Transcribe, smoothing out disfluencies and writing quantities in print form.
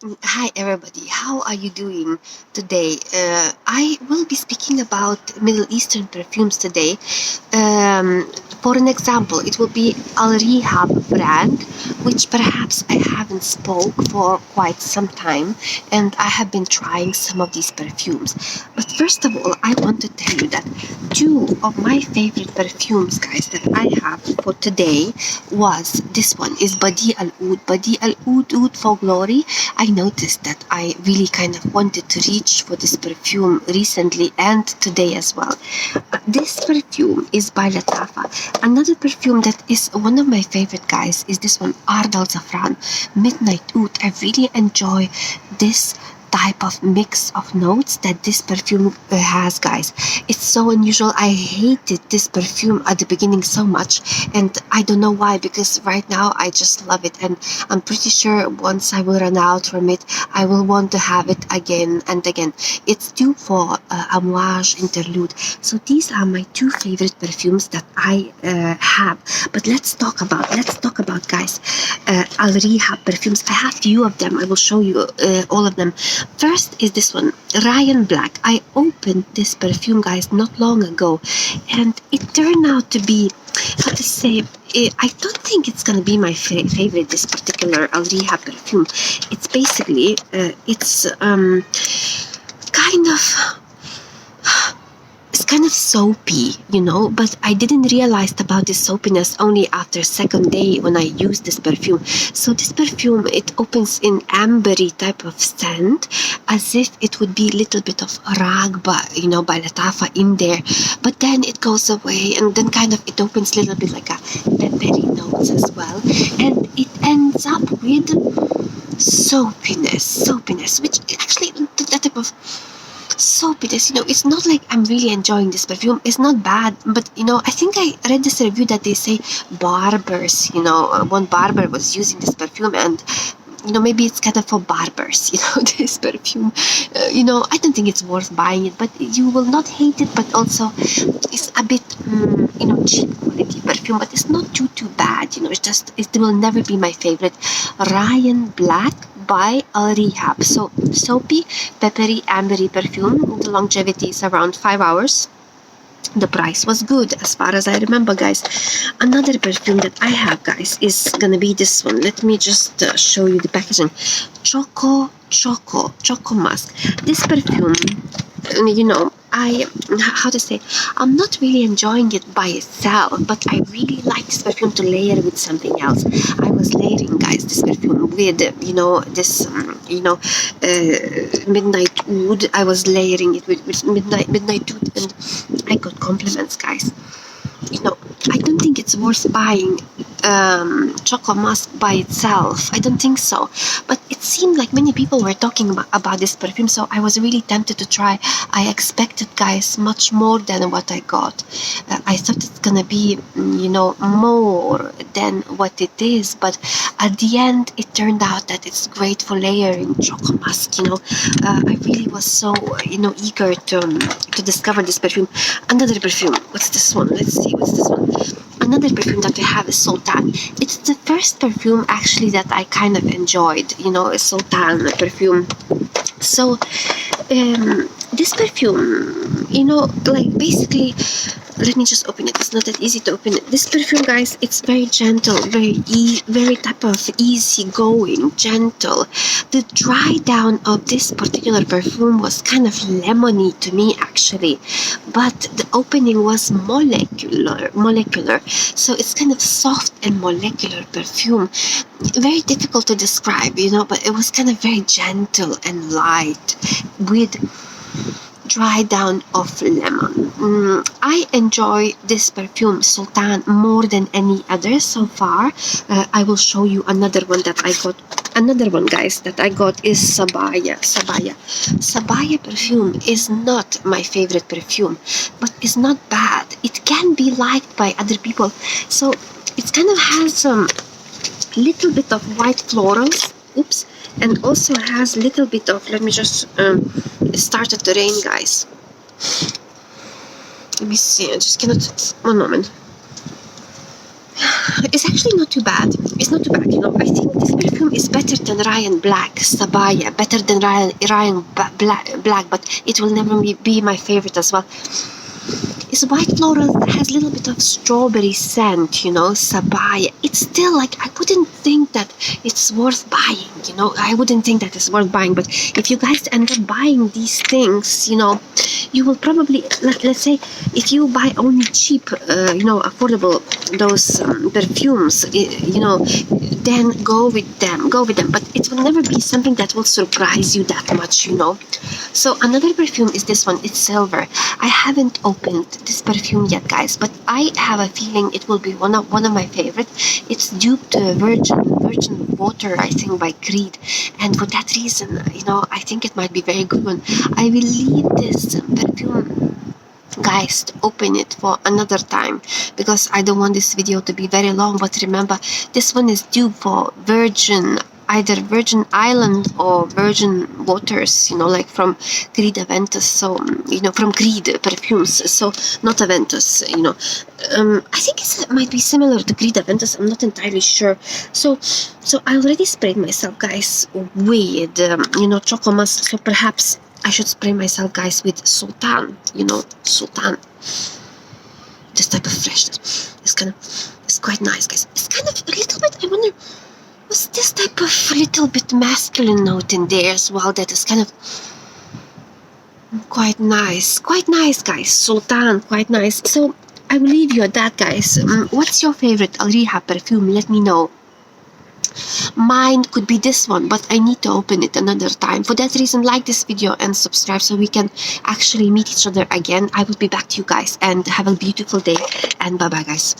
Hi everybody, how are you doing today? I will be speaking about Middle Eastern perfumes today. For an example, it will be Al Rehab brand, which perhaps I haven't spoke for quite some time, and I have been trying some of these perfumes. But first of all, I want to tell you that two of my favorite perfumes, guys, that I have for today was this one is Badi Al Oud. Badi Al Oud for Glory. I noticed that I really kind of wanted to reach for this perfume recently and today as well. This perfume is by Latafa. Another perfume that is one of my favorite, guys, is this one, Ard Al Zafran Midnight Oud. I really enjoy this type of mix of notes that this perfume has, guys. It's so unusual. I hated this perfume at the beginning so much, and I don't know why, because right now I just love it, and I'm pretty sure once I will run out from it, I will want to have it again and again. It's due for Amouage Interlude. So these are my two favorite perfumes that I have. But let's talk about, guys, Al Rehab perfumes. I have few of them. I will show you all of them. First is this one, Rawan Black. I opened this perfume, guys, not long ago, and it turned out to be, how to say, I don't think it's gonna be my favorite, this particular Al Rehab perfume. It's basically, it's kind of, it's kind of soapy, but I didn't realize about this soapiness only after second day when I used this perfume. So this perfume, it opens in ambery type of scent, as if it would be a little bit of ragba, by Latafa in there, but then it goes away, and then kind of it opens a little bit like a peppery notes as well, and it ends up with soapiness, which actually that type of soapiness, it's not like I'm really enjoying this perfume. It's not bad, but I think I read this review that they say barbers, one barber was using this perfume, and maybe it's kind of for barbers, this perfume. I don't think it's worth buying it, but you will not hate it, but also it's a bit, cheap quality perfume, but it's not too bad, it will never be my favorite. Rawan Black by Al Rehab. So soapy, peppery, ambery perfume. The longevity is around 5 hours. The price was good as far as I remember, guys. Another perfume that I have, guys, is gonna be this one. Let me just show you the packaging. Choco Musk. This perfume, how to say, I'm not really enjoying it by itself, but I really like this perfume to layer with something else. I was layering, guys, this perfume with, this, Midnight Oud. I was layering it with Midnight Oud, and I got compliments, guys. I don't think it's worth buying Choco Musk by itself. I don't think so. But it seemed like many people were talking about this perfume, so I was really tempted to try. I expected, guys, much more than what I got. I thought it's gonna be, more than what it is, but at the end, it turned out that it's great for layering Choco Musk. I really was so, eager to discover this perfume. Another perfume. What's this one? Let's see. What's this one? Another perfume that I have is Sultan. It's the first perfume actually that I kind of enjoyed, a Sultan perfume. So, this perfume, like basically, let me just open it. It's not that easy to open it. This perfume, guys, it's very gentle, very type of easy going, gentle. The dry down of this particular perfume was kind of lemony to me, actually, but the opening was molecular. So it's kind of soft and molecular perfume. Very difficult to describe, but it was kind of very gentle and light with dry down of lemon. I enjoy this perfume, Sultan, more than any other so far. I will show you another one that I got. Another one, guys, that I got is Sabaya. Sabaya perfume is not my favorite perfume, but it's not bad. It can be liked by other people. So it kind of has a little bit of white florals. Oops. And also has a little bit of, let me just, it started to rain, guys. Let me see, I just cannot, one moment. It's actually not too bad. It's not too bad, you know. I think this perfume is better than Ryan Black, Sabaya, better than Black, but it will never be my favorite as well. It's white floral that has a little bit of strawberry scent, you know, Sabaya. It's still like, I wouldn't think that it's worth buying, you know. I wouldn't think that it's worth buying, but if you guys end up buying these things, you know, you will probably, let's say, if you buy only cheap, you know, affordable, those perfumes, you know, then go with them, but it will never be something that will surprise you that much, you know. So another perfume is this one. It's silver. I haven't opened this perfume yet, guys, but I have a feeling it will be one of my favorite. It's duped virgin water, I think, by Creed, and for that reason, you know, I think it might be very good one. I will leave this perfume, guys, to open it for another time, because I don't want this video to be very long. But remember, this one is due for either Virgin Island or Virgin Waters, you know, like from Creed Aventus, so, you know, from Creed Perfumes, so not Aventus, you know. I think it might be similar to Creed Aventus, I'm not entirely sure. So I already sprayed myself, guys, with, you know, Choco Musk, so perhaps I should spray myself, guys, with Sultan, you know, Sultan. This type of freshness. It's quite nice, guys. It's kind of a little bit, I wonder, was this type of little bit masculine note in there as well that is kind of quite nice, guys. Sultan, quite nice. So I will leave you at that, guys. What's your favorite Rehab perfume? Let me know. Mine could be this one, but I need to open it another time. For that reason, like this video and subscribe so we can actually meet each other again. I will be back to you guys, and have a beautiful day, and bye bye, guys.